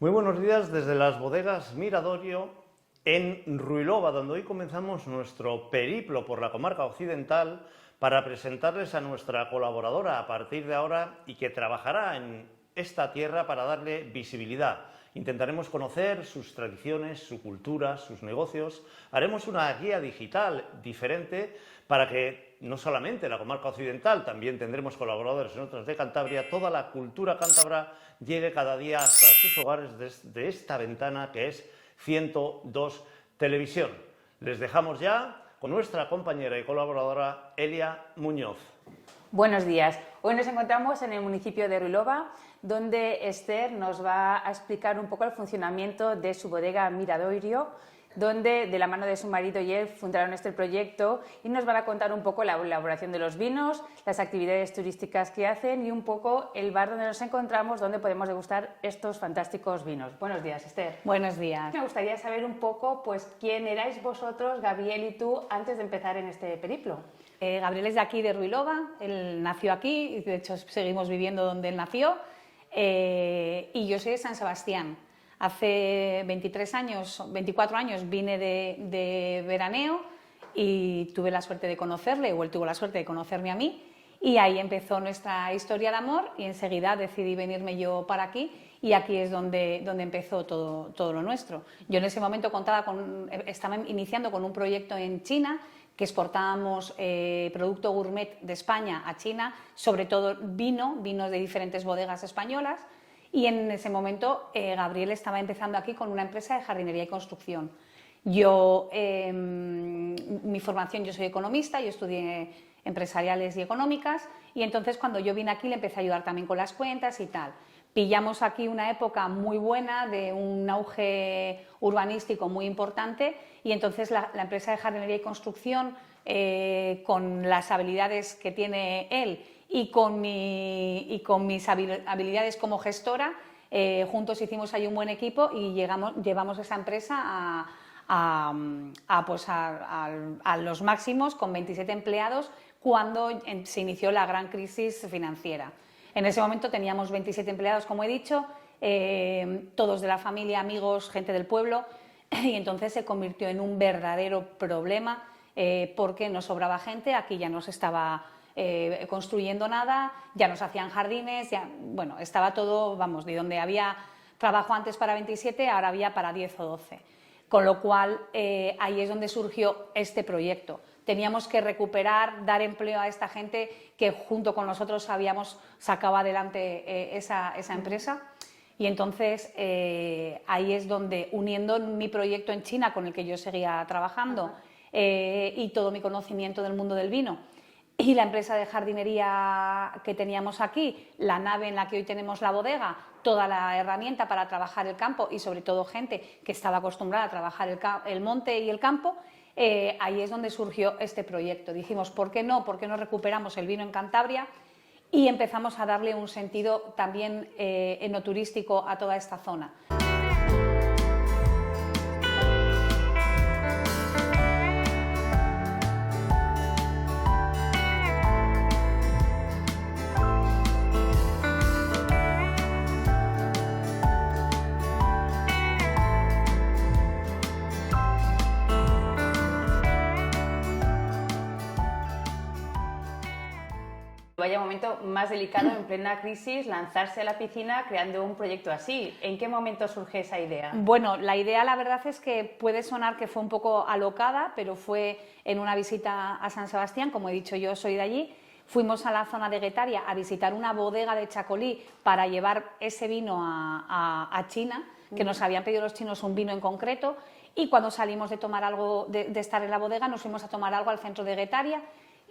Muy buenos días desde las bodegas Miradorio en Ruilova, donde hoy comenzamos nuestro periplo por la comarca occidental para presentarles a nuestra colaboradora a partir de ahora y que trabajará en esta tierra para darle visibilidad. Intentaremos conocer sus tradiciones, su cultura, sus negocios. Haremos una guía digital diferente para que no solamente la comarca occidental, también tendremos colaboradores en otras de Cantabria, toda la cultura cántabra llegue cada día hasta sus hogares desde esta ventana que es 102 Televisión. Les dejamos ya con nuestra compañera y colaboradora Elia Muñoz. Buenos días. Hoy nos encontramos en el municipio de Ruilova, donde Esther nos va a explicar un poco el funcionamiento de su bodega Miradorio, donde de la mano de su marido y él fundaron este proyecto y nos van a contar un poco la elaboración de los vinos, las actividades turísticas que hacen y un poco el bar donde nos encontramos, donde podemos degustar estos fantásticos vinos. Buenos días, Esther. Buenos días. Me gustaría saber un poco, pues, quién erais vosotros, Gabriel y tú, antes de empezar en este periplo. Gabriel es de aquí, de Ruilova, él nació aquí y de hecho seguimos viviendo donde él nació, y yo soy de San Sebastián. Hace 24 años vine de veraneo y tuve la suerte de conocerle, o él tuvo la suerte de conocerme a mí, y ahí empezó nuestra historia de amor y enseguida decidí venirme yo para aquí y aquí es donde empezó todo lo nuestro. Yo en ese momento estaba iniciando con un proyecto en China, que exportábamos producto gourmet de España a China, sobre todo vinos de diferentes bodegas españolas. Y en ese momento Gabriel estaba empezando aquí con una empresa de jardinería y construcción. Yo, mi formación, yo soy economista, yo estudié empresariales y económicas y entonces cuando yo vine aquí le empecé a ayudar también con las cuentas y tal. Pillamos aquí una época muy buena de un auge urbanístico muy importante y entonces la empresa de jardinería y construcción, con las habilidades que tiene él y con mis habilidades como gestora, juntos hicimos ahí un buen equipo y llevamos esa empresa a los máximos con 27 empleados cuando se inició la gran crisis financiera. En ese momento teníamos 27 empleados, como he dicho, todos de la familia, amigos, gente del pueblo, y entonces se convirtió en un verdadero problema porque nos sobraba gente, aquí ya no se estaba construyendo nada, ya nos hacían jardines, bueno, estaba todo, vamos, de donde había trabajo antes para 27, ahora había para 10 o 12. Con lo cual, ahí es donde surgió este proyecto. Teníamos que recuperar, dar empleo a esta gente que junto con nosotros sacaba adelante esa empresa. Y entonces ahí es donde, uniendo mi proyecto en China con el que yo seguía trabajando y todo mi conocimiento del mundo del vino y la empresa de jardinería que teníamos aquí, la nave en la que hoy tenemos la bodega, toda la herramienta para trabajar el campo y sobre todo gente que estaba acostumbrada a trabajar el monte y el campo, ahí es donde surgió este proyecto. Dijimos, ¿por qué no recuperamos el vino en Cantabria? Y empezamos a darle un sentido también enoturístico a toda esta zona. Vaya momento más delicado en plena crisis, lanzarse a la piscina creando un proyecto así. ¿En qué momento surge esa idea? Bueno, la idea la verdad es que puede sonar que fue un poco alocada, pero fue en una visita a San Sebastián, como he dicho yo soy de allí. Fuimos a la zona de Guetaria a visitar una bodega de chacolí para llevar ese vino a China, que nos habían pedido los chinos un vino en concreto, y cuando salimos de tomar algo, de estar en la bodega, nos fuimos a tomar algo al centro de Guetaria.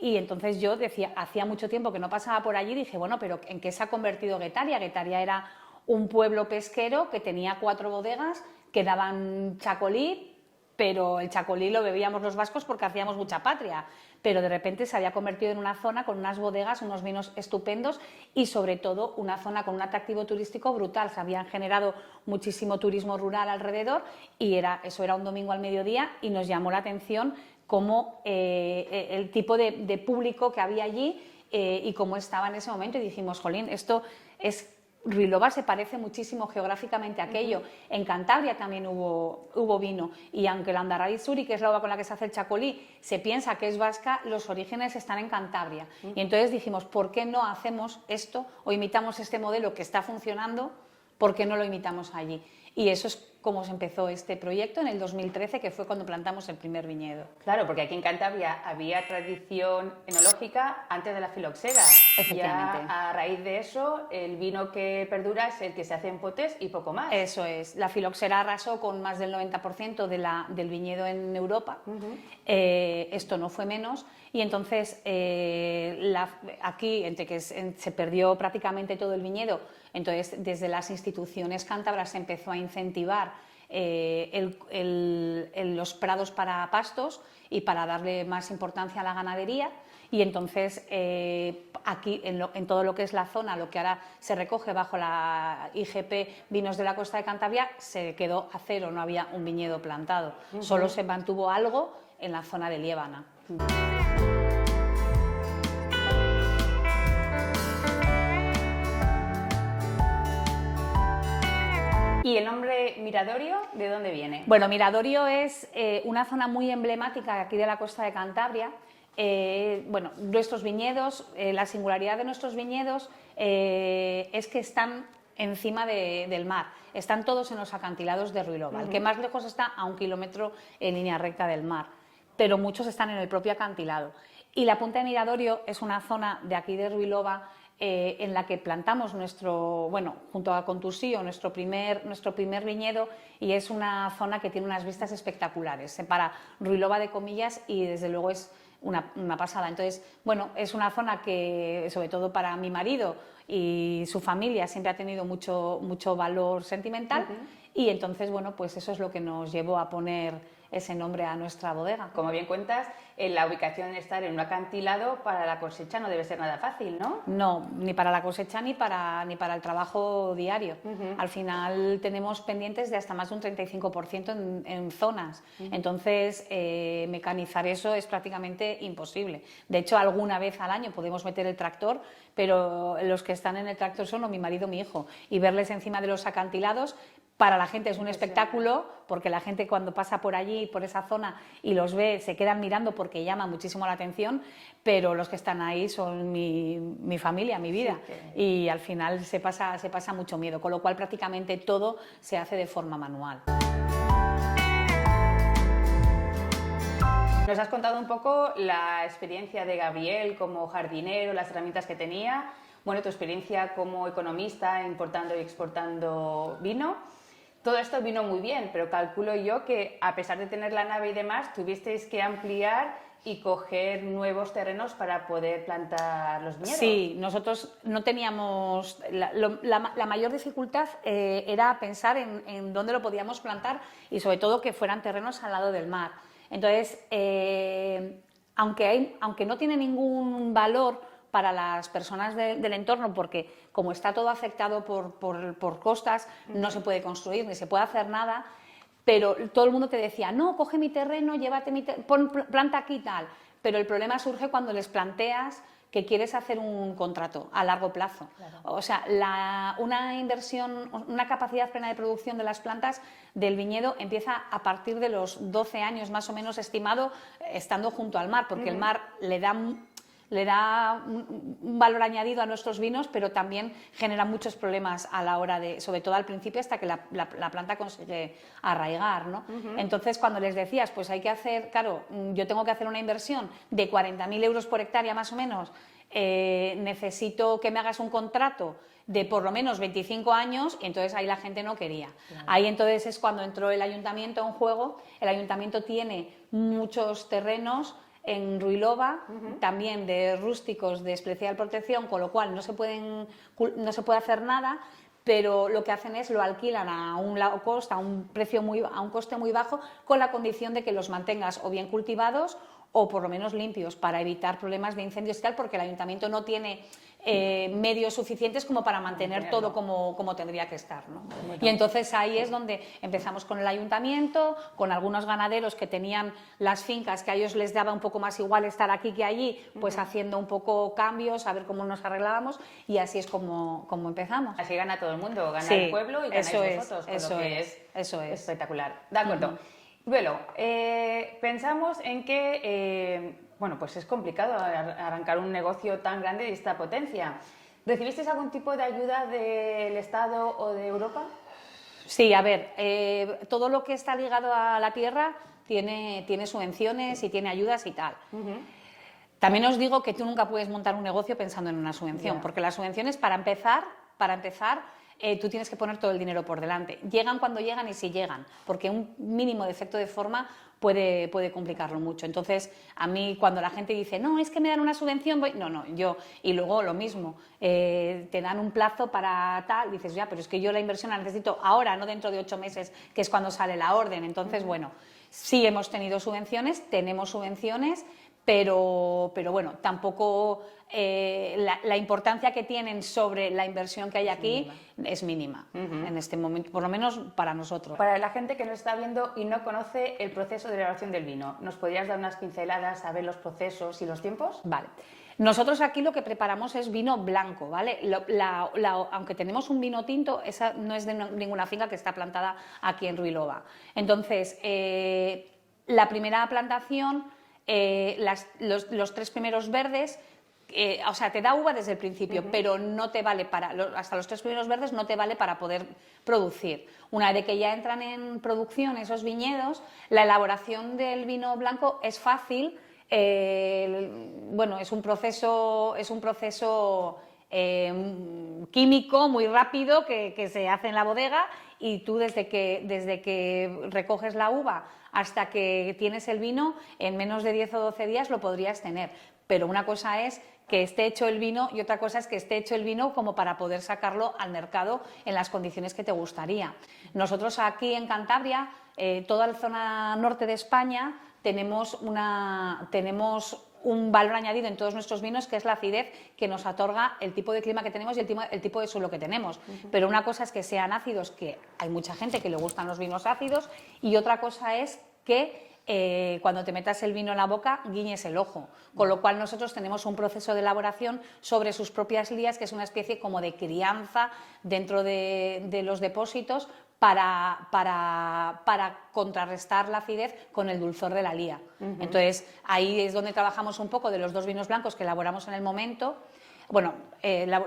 Y entonces yo decía, hacía mucho tiempo que no pasaba por allí, dije, bueno, pero ¿en qué se ha convertido Guetaria? Guetaria era un pueblo pesquero que tenía 4 bodegas que daban chacolí, pero el chacolí lo bebíamos los vascos porque hacíamos mucha patria. Pero de repente se había convertido en una zona con unas bodegas, unos vinos estupendos y sobre todo una zona con un atractivo turístico brutal. Se habían generado muchísimo turismo rural alrededor y eso era un domingo al mediodía y nos llamó la atención como el tipo de público que había allí y cómo estaba en ese momento y dijimos, jolín, esto es Ruilova se parece muchísimo geográficamente a aquello. En Cantabria también hubo vino, y aunque la Andarrarizuri, que es la uva con la que se hace el chacolí, se piensa que es vasca, los orígenes están en Cantabria. Y entonces dijimos, ¿por qué no hacemos esto o imitamos este modelo que está funcionando? ¿Por qué no lo imitamos allí? Y eso es como se empezó este proyecto en el 2013, que fue cuando plantamos el primer viñedo. Claro, porque aquí en Cantabria había tradición enológica antes de la filoxera. Efectivamente. Ya a raíz de eso, el vino que perdura es el que se hace en potes y poco más. Eso es. La filoxera arrasó con más del 90% del viñedo en Europa. Esto no fue menos. Y entonces, aquí, entre que se perdió prácticamente todo el viñedo, entonces desde las instituciones cántabras se empezó a incentivar los prados para pastos y para darle más importancia a la ganadería. Y entonces aquí en todo lo que es la zona, lo que ahora se recoge bajo la IGP Vinos de la Costa de Cantabria, se quedó a cero, no había un viñedo plantado. Solo se mantuvo algo en la zona de Liébana. ¿Y el nombre Miradorio, de dónde viene? Bueno, Miradorio es una zona muy emblemática aquí de la costa de Cantabria. Bueno, nuestros viñedos, la singularidad de nuestros viñedos es que están encima del mar, están todos en los acantilados de Ruilova. El que más lejos está a 1 kilómetro en línea recta del mar, pero muchos están en el propio acantilado. Y la Punta de Miradorio es una zona de aquí de Ruilova en la que plantamos junto a Contursío, nuestro primer viñedo, y es una zona que tiene unas vistas espectaculares. Separa Ruilova de Comillas y desde luego es una pasada. Entonces, bueno, es una zona que, sobre todo para mi marido y su familia, siempre ha tenido mucho valor sentimental, y entonces, bueno, pues eso es lo que nos llevó a poner ese nombre a nuestra bodega. Como bien cuentas, la ubicación de estar en un acantilado para la cosecha no debe ser nada fácil, ¿no? No, ni para la cosecha ni para el trabajo diario. Al final tenemos pendientes de hasta más de un 35% en zonas. Entonces, mecanizar eso es prácticamente imposible. De hecho, alguna vez al año podemos meter el tractor, pero los que están en el tractor son o mi marido o mi hijo. Y verles encima de los acantilados, para la gente es un espectáculo, porque la gente cuando pasa por allí, por esa zona, y los ve, se quedan mirando porque llama muchísimo la atención, pero los que están ahí son mi familia, mi vida, y al final se pasa mucho miedo, con lo cual prácticamente todo se hace de forma manual. Nos has contado un poco la experiencia de Gabriel como jardinero, las herramientas que tenía, bueno, tu experiencia como economista importando y exportando vino. Todo esto vino muy bien, pero calculo yo que a pesar de tener la nave y demás, tuvisteis que ampliar y coger nuevos terrenos para poder plantar los viñedos. Sí, nosotros no teníamos... La mayor dificultad era pensar en dónde lo podíamos plantar y sobre todo que fueran terrenos al lado del mar. Entonces, aunque no tiene ningún valor para las personas del entorno, porque como está todo afectado por costas, no se puede construir ni se puede hacer nada, pero todo el mundo te decía, no, coge mi terreno, llévate planta aquí y tal. Pero el problema surge cuando les planteas que quieres hacer un contrato a largo plazo. Claro. O sea, una inversión, una capacidad plena de producción de las plantas del viñedo empieza a partir de los 12 años más o menos estimado, estando junto al mar, porque el mar le da un valor añadido a nuestros vinos, pero también genera muchos problemas a la hora de, sobre todo al principio, hasta que la planta consigue arraigar, ¿no? Entonces, cuando les decías, pues hay que hacer, claro, yo tengo que hacer una inversión de 40.000 euros por hectárea más o menos, necesito que me hagas un contrato de por lo menos 25 años, y entonces ahí la gente no quería. Claro. Ahí entonces es cuando entró el ayuntamiento en juego. El ayuntamiento tiene muchos terrenos en Ruilova, también de rústicos de especial protección, con lo cual no se puede hacer nada, pero lo que hacen es lo alquilan a un low cost, a un coste muy bajo, con la condición de que los mantengas o bien cultivados o por lo menos limpios, para evitar problemas de incendios y tal, porque el ayuntamiento no tiene medios suficientes como para mantener todo como tendría que estar, ¿no? Y entonces ahí es donde empezamos con el ayuntamiento, con algunos ganaderos que tenían las fincas que a ellos les daba un poco más igual estar aquí que allí, pues haciendo un poco cambios, a ver cómo nos arreglábamos, y así es como empezamos. Así gana todo el mundo, gana Sí, el pueblo y ganáis eso es, vosotros, con eso lo que es, eso es. espectacular. De acuerdo. Bueno, pensamos en que, bueno, pues es complicado arrancar un negocio tan grande de esta potencia. ¿Recibisteis algún tipo de ayuda del Estado o de Europa? Sí, a ver, todo lo que está ligado a la tierra tiene subvenciones y tiene ayudas y tal. También os digo que tú nunca puedes montar un negocio pensando en una subvención, porque las subvenciones, para empezar, tú tienes que poner todo el dinero por delante. Llegan cuando llegan y si llegan, porque un mínimo de efecto de forma puede complicarlo mucho. Entonces, a mí cuando la gente dice, no, es que me dan una subvención, y luego lo mismo, te dan un plazo para tal, dices, ya, pero es que yo la inversión la necesito ahora, no dentro de 8 meses, que es cuando sale la orden. Entonces, bueno, sí hemos tenido subvenciones, tenemos subvenciones, pero bueno, tampoco la importancia que tienen sobre la inversión que hay aquí es mínima en este momento, por lo menos para nosotros. Para la gente que nos está viendo y no conoce el proceso de elaboración del vino, ¿nos podrías dar unas pinceladas a ver los procesos y los tiempos? Vale. Nosotros aquí lo que preparamos es vino blanco, ¿vale? Aunque tenemos un vino tinto, esa no es de ninguna finca que está plantada aquí en Ruilova. Entonces, la primera plantación, los 3 primeros verdes, o sea, te da uva desde el principio, pero no te vale hasta los 3 primeros verdes no te vale para poder producir. Una vez que ya entran en producción esos viñedos, la elaboración del vino blanco es fácil. Bueno, es un proceso químico muy rápido que se hace en la bodega, y tú desde que recoges la uva hasta que tienes el vino, en menos de 10 o 12 días lo podrías tener. Pero una cosa es que esté hecho el vino y otra cosa es que esté hecho el vino como para poder sacarlo al mercado en las condiciones que te gustaría. Nosotros aquí en Cantabria, toda la zona norte de España, tenemos un valor añadido en todos nuestros vinos, que es la acidez que nos otorga el tipo de clima que tenemos y el tipo de suelo que tenemos. Pero una cosa es que sean ácidos, que hay mucha gente que le gustan los vinos ácidos, y otra cosa es que cuando te metas el vino en la boca guiñes el ojo, con lo cual nosotros tenemos un proceso de elaboración sobre sus propias lías, que es una especie como de crianza dentro de los depósitos para contrarrestar la acidez con el dulzor de la lía. Entonces ahí es donde trabajamos un poco de los 2 vinos blancos que elaboramos en el momento. Bueno,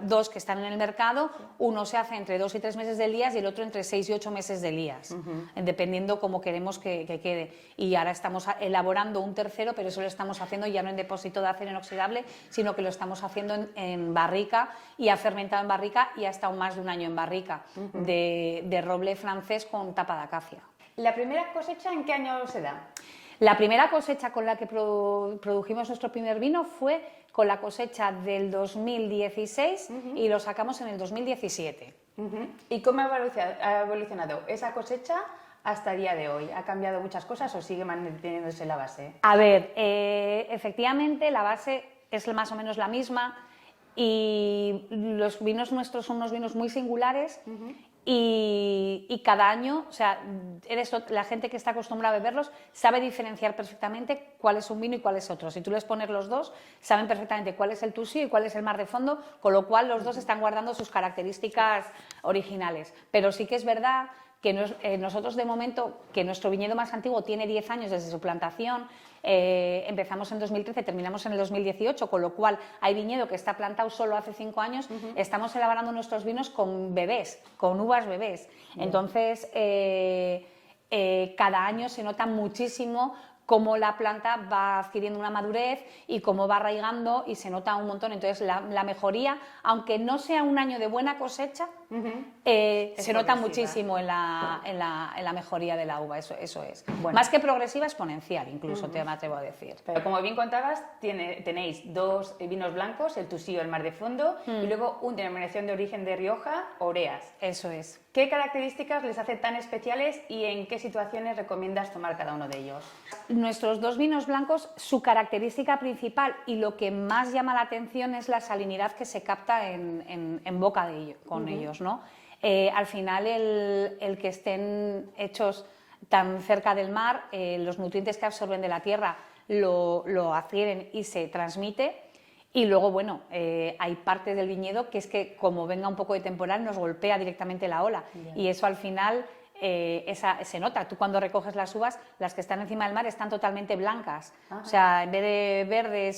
2 que están en el mercado, uno se hace entre 2 y 3 meses de lías y el otro entre 6 y 8 meses de lías, dependiendo cómo queremos que quede. Y ahora estamos elaborando un tercero, pero eso lo estamos haciendo ya no en depósito de acero inoxidable, sino que lo estamos haciendo en barrica, y ha fermentado en barrica y ha estado más de un año en barrica, de roble francés con tapa de acacia. ¿La primera cosecha en qué año se da? La primera cosecha con la que produjimos nuestro primer vino fue con la cosecha del 2016 y lo sacamos en el 2017. ¿Y cómo ha evolucionado esa cosecha hasta el día de hoy? ¿Ha cambiado muchas cosas o sigue manteniéndose la base? A ver, efectivamente la base es más o menos la misma, y los vinos nuestros son unos vinos muy singulares. Y cada año, o sea, la gente que está acostumbrada a beberlos sabe diferenciar perfectamente cuál es un vino y cuál es otro. Si tú les pones los dos, saben perfectamente cuál es el Toussaint y cuál es el Mar de Fondo, con lo cual los dos están guardando sus características originales. Pero sí que es verdad que nosotros, de momento, que nuestro viñedo más antiguo tiene 10 años desde su plantación, empezamos en 2013, terminamos en el 2018, con lo cual hay viñedo que está plantado solo hace 5 años, estamos elaborando nuestros vinos con bebés, con uvas bebés. Entonces, cada año se nota muchísimo cómo la planta va adquiriendo una madurez y cómo va arraigando, y se nota un montón. Entonces la mejoría, aunque no sea un año de buena cosecha, se nota muchísimo en la mejoría de la uva, eso es. Bueno. Más que progresiva, exponencial, incluso, te atrevo a decir. Pero como bien contabas, tenéis 2 vinos blancos, el Toussaint y el Mar de Fondo, y luego una denominación de origen de Rioja, Oreas. Eso es. ¿Qué características les hace tan especiales y en qué situaciones recomiendas tomar cada uno de ellos? nuestros dos vinos blancos, su característica principal y lo que más llama la atención es la salinidad que se capta en boca de ellos, con ellos, ¿no? Al final, el que estén hechos tan cerca del mar, los nutrientes que absorben de la tierra lo adquieren y se transmite. Y luego, bueno, hay parte del viñedo que es que, como venga un poco de temporal, nos golpea directamente la ola. Yeah. Y eso al final se nota. Tú cuando recoges las uvas, las que están encima del mar están totalmente blancas. Ajá. O sea, en vez de verde,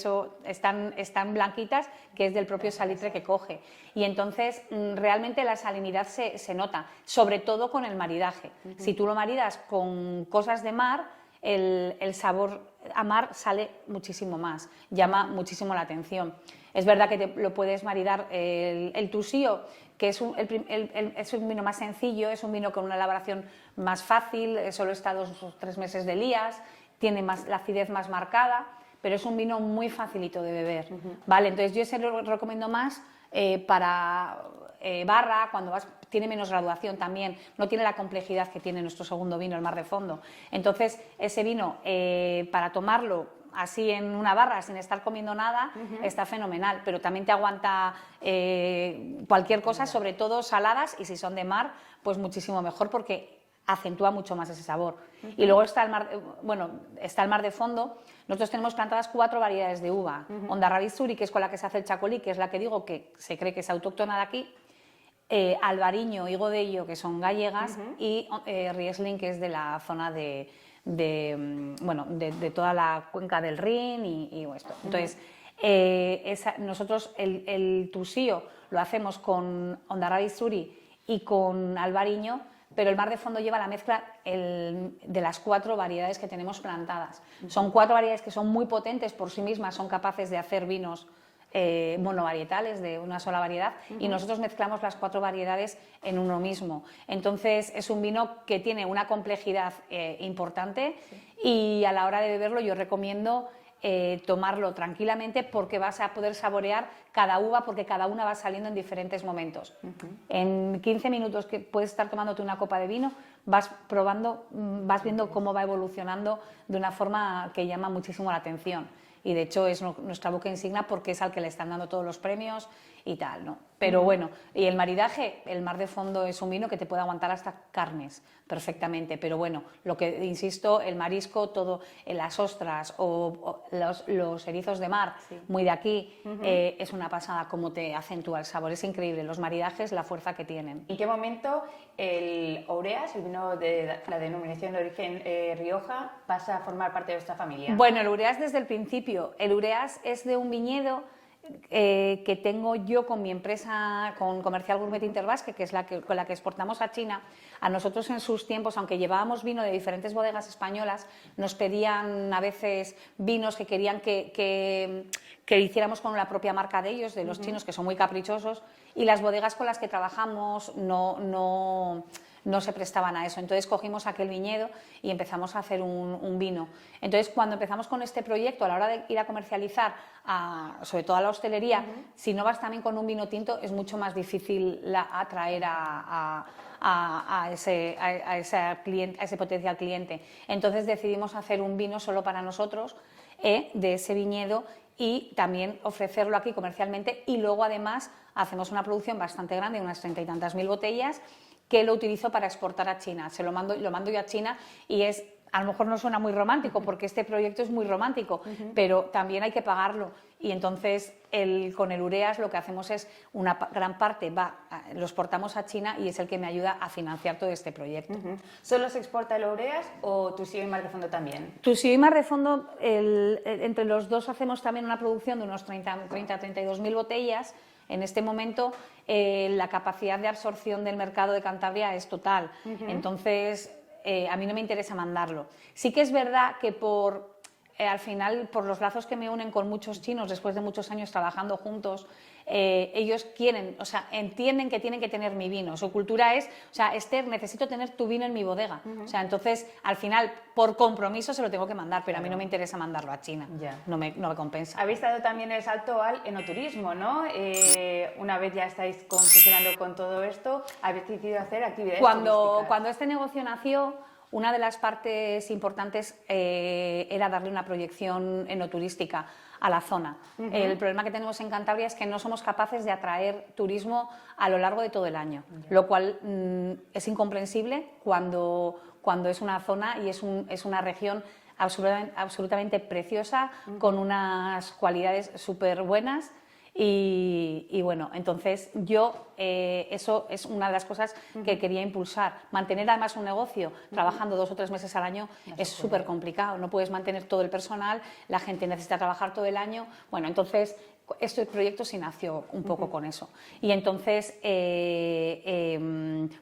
están blanquitas, que es del propio salitre que coge. Y entonces, realmente la salinidad se nota, sobre todo con el maridaje. Si tú lo maridas con cosas de mar, el sabor a mar sale muchísimo más, llama muchísimo la atención. Es verdad que lo puedes maridar el Toussillo, que es un vino más sencillo, es un vino con una elaboración más fácil, solo está 2 o 3 meses de lías, tiene la acidez más marcada, pero es un vino muy facilito de beber. ¿Vale? Entonces yo ese lo recomiendo más para barra, cuando tiene menos graduación también, no tiene la complejidad que tiene nuestro segundo vino, el Mar de Fondo. Entonces, ese vino, para tomarlo así en una barra, sin estar comiendo nada, está fenomenal, pero también te aguanta cualquier cosa, sobre todo saladas, y si son de mar, pues muchísimo mejor, porque acentúa mucho más ese sabor. Y luego está está el Mar de Fondo. Nosotros tenemos plantadas 4 variedades de uva. Ondarrabí Zuri, que es con la que se hace el chacolí, que es la que digo que se cree que es autóctona de aquí, Albariño, Higo de Ello, que son gallegas, y Riesling, que es de la zona de toda la cuenca del Rin y esto. Entonces, nosotros el Toussillo lo hacemos con Ondarrabí Zuri y con Albariño, pero el Mar de Fondo lleva la mezcla de las 4 variedades que tenemos plantadas. Son 4 variedades que son muy potentes por sí mismas, son capaces de hacer vinos monovarietales de una sola variedad, y nosotros mezclamos las 4 variedades en uno mismo. Entonces es un vino que tiene una complejidad importante, y a la hora de beberlo yo recomiendo tomarlo tranquilamente, porque vas a poder saborear cada uva, porque cada una va saliendo en diferentes momentos. En 15 minutos que puedes estar tomándote una copa de vino, vas probando, vas viendo cómo va evolucionando de una forma que llama muchísimo la atención. Y de hecho es nuestra buque insignia, porque es al que le están dando todos los premios y tal, ¿no? Pero bueno, y el maridaje, el Mar de Fondo es un vino que te puede aguantar hasta carnes perfectamente, pero bueno, lo que insisto, el marisco, todo, las ostras o los erizos de mar, muy de aquí, es una pasada cómo te acentúa el sabor, es increíble, los maridajes, la fuerza que tienen. ¿En qué momento el Oureas, el vino de la denominación de origen Rioja, pasa a formar parte de esta familia? Bueno, el Oureas desde el principio. El Oureas es de un viñedo que tengo yo con mi empresa, con Comercial Gourmet Interbasque, que es con la que exportamos a China. A nosotros en sus tiempos, aunque llevábamos vino de diferentes bodegas españolas, nos pedían a veces vinos que querían que hiciéramos con la propia marca de ellos, de los chinos, que son muy caprichosos, y las bodegas con las que trabajamos no se prestaban a eso. Entonces cogimos aquel viñedo y empezamos a hacer un vino. Entonces, cuando empezamos con este proyecto, a la hora de ir a comercializar, sobre todo a la hostelería, si no vas también con un vino tinto, es mucho más difícil atraer a ese potencial cliente. Entonces decidimos hacer un vino solo para nosotros, de ese viñedo, y también ofrecerlo aquí comercialmente, y luego además hacemos una producción bastante grande, unas 30 y tantas mil botellas, que lo utilizo para exportar a China. Lo mando yo a China, y a lo mejor no suena muy romántico, porque este proyecto es muy romántico, pero también hay que pagarlo. Y entonces con el Oureas lo que hacemos es, una gran parte lo exportamos a China, y es el que me ayuda a financiar todo este proyecto. ¿Solo se exporta el Oureas o Toussillo y Mar de Fondo también? Toussillo y Mar de Fondo, entre los dos hacemos también una producción de unos 30-32 mil botellas. En este momento la capacidad de absorción del mercado de Cantabria es total, entonces a mí no me interesa mandarlo. Sí que es verdad que al final, por los lazos que me unen con muchos chinos después de muchos años trabajando juntos, ellos entienden que tienen que tener mi vino. Su cultura es, Esther, necesito tener tu vino en mi bodega. Entonces, al final, por compromiso se lo tengo que mandar, pero a mí no me interesa mandarlo a China. No me compensa. Habéis dado también el salto al enoturismo, ¿no? Una vez ya estáis funcionando con todo esto, habéis decidido hacer actividades turísticas. Cuando este negocio nació, una de las partes importantes era darle una proyección enoturística a la zona. El problema que tenemos en Cantabria es que no somos capaces de atraer turismo a lo largo de todo el año, lo cual es incomprensible cuando es una zona y es una región absolutamente preciosa, con unas cualidades súper buenas. Y bueno, entonces eso es una de las cosas que quería impulsar. Mantener además un negocio trabajando 2 o 3 meses al año es súper complicado. No puedes mantener todo el personal, la gente necesita trabajar todo el año. Bueno, entonces este proyecto sí nació un poco con eso. Y entonces,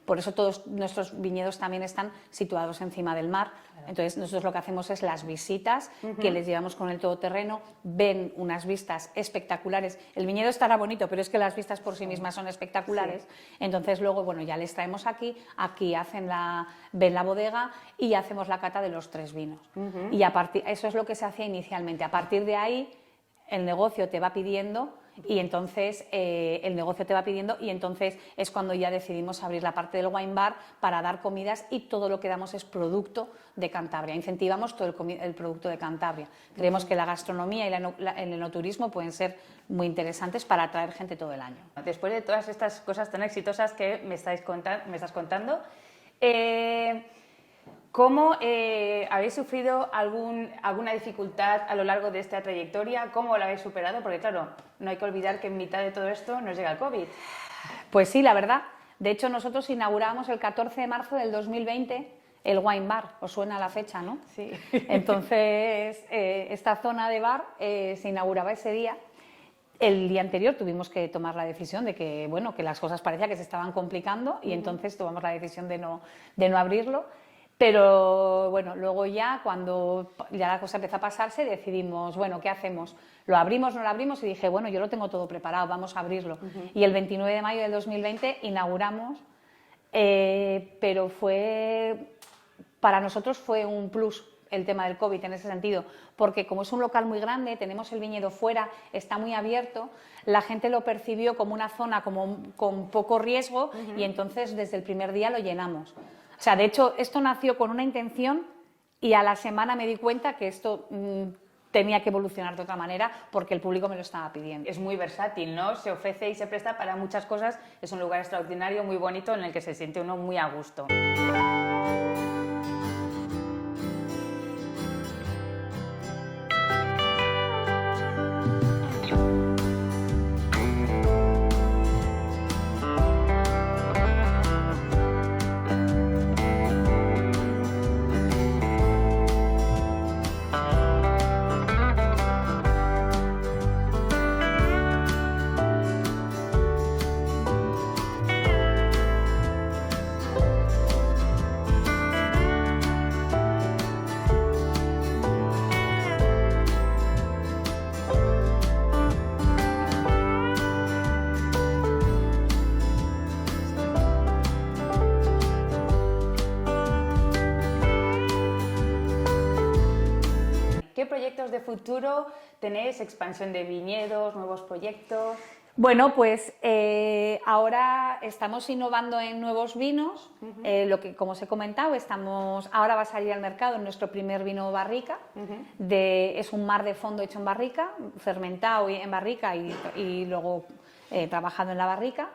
por eso todos nuestros viñedos también están situados encima del mar. Entonces nosotros lo que hacemos es las visitas que les llevamos con el todoterreno, ven unas vistas espectaculares. El viñedo estará bonito, pero es que las vistas por sí mismas son espectaculares. Entonces luego, bueno, ya les traemos aquí ven la bodega y hacemos la cata de los 3 vinos. Y eso es lo que se hacía inicialmente. A partir de ahí el negocio te va pidiendo y entonces es cuando ya decidimos abrir la parte del wine bar para dar comidas, y todo lo que damos es producto de Cantabria. Incentivamos todo el producto de Cantabria. Creemos que la gastronomía y el enoturismo pueden ser muy interesantes para atraer gente todo el año. Después de todas estas cosas tan exitosas que me estás contando, ¿cómo habéis sufrido alguna dificultad a lo largo de esta trayectoria? ¿Cómo la habéis superado? Porque claro, no hay que olvidar que en mitad de todo esto nos llega el COVID. Pues sí, la verdad. De hecho, nosotros inauguramos el 14 de marzo del 2020 el Wine Bar. Os suena la fecha, ¿no? Sí. Entonces, esta zona de bar se inauguraba ese día. El día anterior tuvimos que tomar la decisión de que, bueno, que las cosas parecía que se estaban complicando, y entonces tomamos la decisión de no abrirlo. Pero bueno, luego ya cuando ya la cosa empezó a pasarse, decidimos, bueno, ¿qué hacemos? ¿Lo abrimos, no lo abrimos? Y dije, bueno, yo lo tengo todo preparado, vamos a abrirlo. Y el 29 de mayo del 2020 inauguramos, pero para nosotros fue un plus el tema del COVID en ese sentido, porque como es un local muy grande, tenemos el viñedo fuera, está muy abierto, la gente lo percibió como una zona con poco riesgo, y entonces desde el primer día lo llenamos. O sea, de hecho, esto nació con una intención, y a la semana me di cuenta que esto tenía que evolucionar de otra manera porque el público me lo estaba pidiendo. Es muy versátil, ¿no? Se ofrece y se presta para muchas cosas. Es un lugar extraordinario, muy bonito, en el que se siente uno muy a gusto. ¿Qué proyectos de futuro tenéis? ¿Expansión de viñedos, nuevos proyectos? Bueno, pues ahora estamos innovando en nuevos vinos. Lo que, como os he comentado, ahora va a salir al mercado nuestro primer vino barrica. Es un mar de fondo hecho en barrica, fermentado en barrica y luego trabajado en la barrica.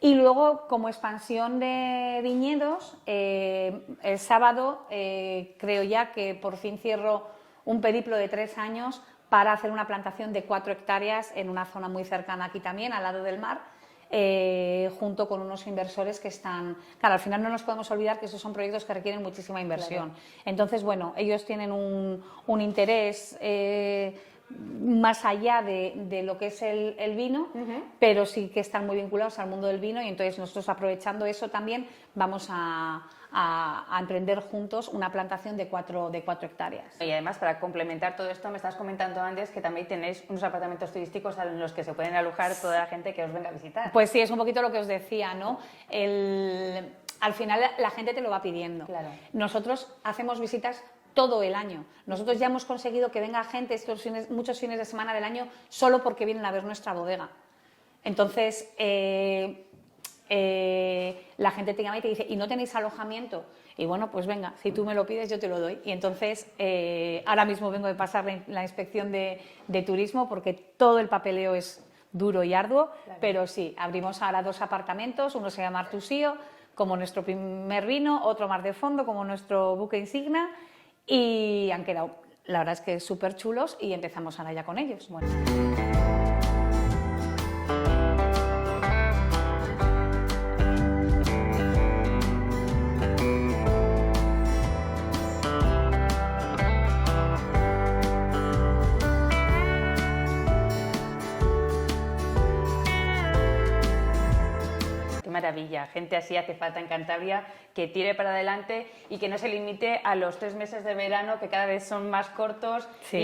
Y luego, como expansión de viñedos, el sábado creo ya que por fin cierro un periplo de 3 años para hacer una plantación de 4 hectáreas en una zona muy cercana aquí también, al lado del mar, junto con unos inversores que están... Claro, al final no nos podemos olvidar que esos son proyectos que requieren muchísima inversión. Claro. Entonces, bueno, ellos tienen un interés más allá de lo que es el vino, pero sí que están muy vinculados al mundo del vino, y entonces nosotros, aprovechando eso también, vamos a emprender juntos una plantación de 4 hectáreas. Y además, para complementar todo esto, me estás comentando antes que también tenéis unos apartamentos turísticos en los que se pueden alojar toda la gente que os venga a visitar. Pues sí, es un poquito lo que os decía, ¿no? Al final la gente te lo va pidiendo. Claro. Nosotros hacemos visitas todo el año. Nosotros ya hemos conseguido que venga gente muchos fines de semana del año solo porque vienen a ver nuestra bodega. Entonces, la gente te llama y te dice, ¿y no tenéis alojamiento? Y bueno, pues venga, si tú me lo pides yo te lo doy. Y entonces ahora mismo vengo de pasar la inspección de turismo porque todo el papeleo es duro y arduo, claro. Pero sí, abrimos ahora 2 apartamentos, uno se llama Artusío, como nuestro primer vino, otro Mar de Fondo, como nuestro buque insignia, y han quedado, la verdad es que súper chulos y empezamos ahora ya con ellos. Bueno. Maravilla, gente así hace falta en Cantabria, que tire para adelante y que no se limite a los 3 meses de verano, que cada vez son más cortos. Sí.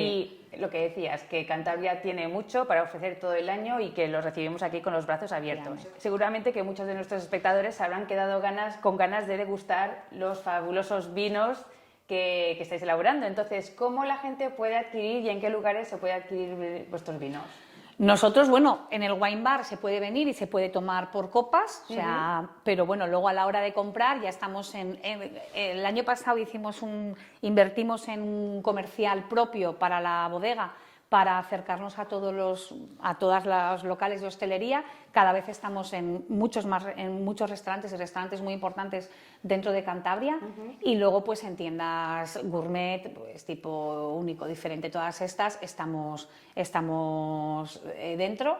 Y lo que decías, que Cantabria tiene mucho para ofrecer todo el año y que los recibimos aquí con los brazos abiertos. Claro. Seguramente que muchos de nuestros espectadores se habrán quedado con ganas de degustar los fabulosos vinos que estáis elaborando. Entonces, ¿cómo la gente puede adquirir y en qué lugares se puede adquirir vuestros vinos? Nosotros, bueno, en el wine bar se puede venir y se puede tomar por copas, o sea, pero bueno, luego a la hora de comprar ya estamos el año pasado invertimos en un comercial propio para la bodega para acercarnos a todos los locales de hostelería. Cada vez estamos en muchos restaurantes y restaurantes muy importantes dentro de Cantabria y luego pues en tiendas gourmet, pues tipo Único, Diferente, todas estas estamos dentro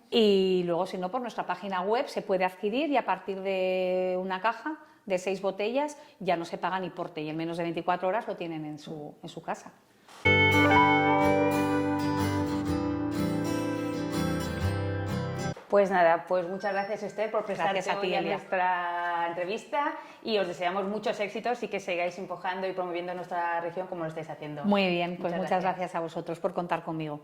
y luego si no por nuestra página web se puede adquirir y a partir de una caja de 6 botellas ya no se paga ni porte y en menos de 24 horas lo tienen en su casa. Pues nada, pues muchas gracias Esther por prestarte hoy a nuestra entrevista y os deseamos muchos éxitos y que sigáis empujando y promoviendo nuestra región como lo estáis haciendo. Muy bien, pues muchas gracias a vosotros por contar conmigo.